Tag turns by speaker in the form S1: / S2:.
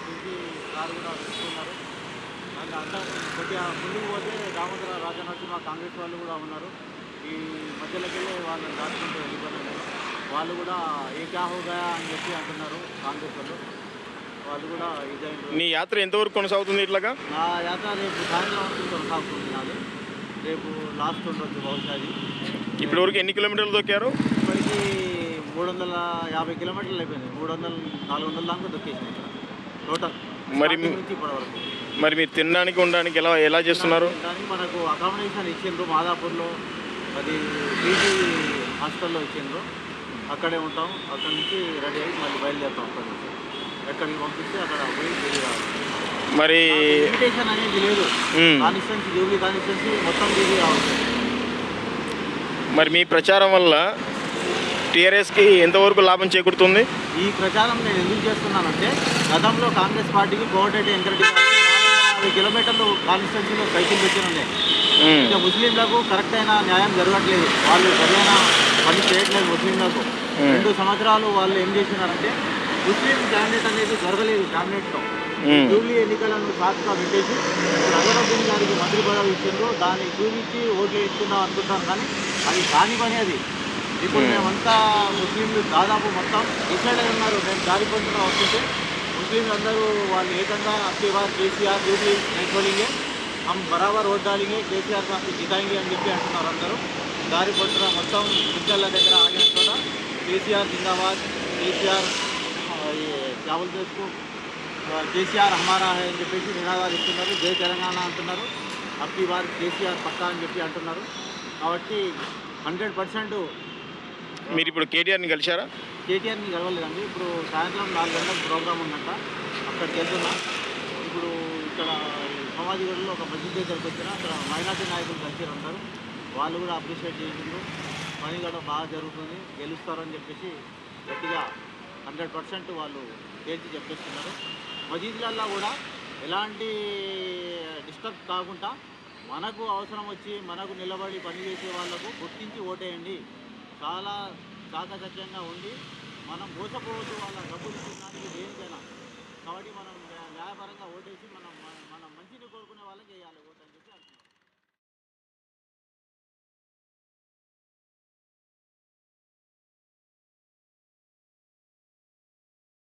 S1: చూసి కారు కూడా పెట్టుకున్నారు. అండ్ అంతా కొద్దిగా ముందుకు పోతే దామోదర రాజనరసింహ కాంగ్రెస్ వాళ్ళు కూడా ఉన్నారు. ఈ మధ్యలోకి వెళ్ళి వాళ్ళని దాటుకుంటూ వెళ్ళిపోయినారు. వాళ్ళు కూడా ఏ క్యా హో గయా అని చెప్పి అంటున్నారు కాంగ్రెస్ వాళ్ళు. వాళ్ళు కూడా ఇదైంది.
S2: నీ యాత్ర ఎంతవరకు కొనసాగుతుంది ఇట్లాగా?
S1: నా యాత్ర రేపు సాయంత్రం వరకు కొనసాగుతుంది నాది. రేపు లాస్ట్ ఉండొచ్చు బహుశా అది.
S2: ఇప్పటివరకు ఎన్ని కిలోమీటర్లు దొక్కారు?
S1: ఇప్పటికీ 350 కిలోమీటర్లు అయిపోయింది. 400 దాకా దొక్కేసింది ఇక్కడ టోటల్
S2: మరి
S1: నుంచి ఇప్పటి వరకు.
S2: మరి మీరు తినడానికి ఉండడానికి ఎలా చేస్తున్నారు?
S1: దానికి మనకు అకామిడేషన్ ఇచ్చిండ్రు మాదాపూర్లో, అది పీజీ హాస్టల్లో ఇచ్చిండ్రు. అక్కడే ఉంటాం. అక్కడి నుంచి రెడీ అయ్యి మళ్ళీ బయలుదేరుతాం. అక్కడి నుంచి ఎక్కడికి పంపిస్తే అక్కడ పోయి తిరిగి రావాలి.
S2: మరి
S1: లిమిటేషన్ అనేది లేదు. కాన్స్టిట్యున్సీ జూబ్లీ కాన్స్టిట్యున్సీ మొత్తం తిరిగి రావాలి.
S2: మరి మీ ప్రచారం వల్ల టీఆర్ఎస్కి ఎంతవరకు లాభం చేకూరుతుంది?
S1: ఈ ప్రచారం నేను ఎందుకు చేస్తున్నానంటే, గతంలో కాంగ్రెస్ పార్టీకి కోమటిరెడ్డి వెంకటరెడ్డి గారు 450 కిలోమీటర్లు కాన్స్టిట్యున్సీలో సైకిల్ పెట్టినండే. ఇంకా ముస్లింలకు కరెక్ట్ అయిన న్యాయం జరగట్లేదు. వాళ్ళు సరైన పని చేయట్లేదు ముస్లింలకు. 2 సంవత్సరాలు వాళ్ళు ఏం చేసినారంటే, ముస్లిం క్యాండిడేట్ అనేది జరగలేదు క్యాబినెట్లో. జూబ్లీ ఎన్నికలను సాకుగా పెట్టేసి అజరుద్దీన్ గారికి మంత్రి పదవి ఇచ్చిండ్రు. దాన్ని చూపించి ఓట్లు వేసుకుందాం అనుకుంటాం, కానీ అది కాని పని. అది ఇప్పుడు మేమంతా ముస్లింలు దాదాపు మొత్తం డిసైడ్ అయి ఉన్నారు. మేము దారి పొందున వస్తుంటే ముస్లింలు అందరూ వాళ్ళు ఏకంగా అప్కే బార్ కేసీఆర్ జూబ్లీ నెట్బోలింగే हम बराबर ఓట్ डालेंगे కేసీఆర్ సార్కి జితాయింగే అని చెప్పి అంటున్నారు అందరూ. దారి పొందున మొత్తం పిచ్చర్ల దగ్గర ఆగిన చోట కేసీఆర్ జిందాబాద్, కేసీఆర్ చావల్ చేసుకు కేసీఆర్ హమారా హై అని చెప్పేసి నినాదాలు ఇస్తున్నారు. జై తెలంగాణ అంటున్నారు. అప్కి బార్ కేసీఆర్ పక్కా అని చెప్పి అంటున్నారు. కాబట్టి 100%
S2: మీరు ఇప్పుడు కేటీఆర్ని కలిశారా?
S1: కేటీఆర్ని కలవలేదండి. ఇప్పుడు సాయంత్రం 4 గంటలకు ప్రోగ్రామ్ ఉందంట, అక్కడికి వెళ్తున్నా. ఇప్పుడు ఇక్కడ సమాధిగూడలో ఒక మసీద్ దగ్గరికి వచ్చిన అక్కడ మైనార్టీ నాయకులు కలిసి ఉంటారు. వాళ్ళు కూడా అప్రిషియేట్ చేసిండ్రు. పని కూడా బాగా జరుగుతుంది, గెలుస్తారని చెప్పేసి గట్టిగా 100% వాళ్ళు తేల్చి చెప్పేస్తున్నారు. మసీదులల్లో కూడా ఎలాంటి డిస్టర్బ్ కాకుండా మనకు అవసరం వచ్చి మనకు నిలబడి పనిచేసే వాళ్ళకు గుర్తించి ఓటేయండి. చాలా చాకచక్యంగా ఉండి మనం మోసపోవద్దు వాళ్ళ డబ్బులు ఇచ్చడానికి దేనికైనా. కాబట్టి మనం న్యాయపరంగా ఓటేసి మనం మంచిని కోరుకునే వాళ్ళకి వేయాలి ఓటు.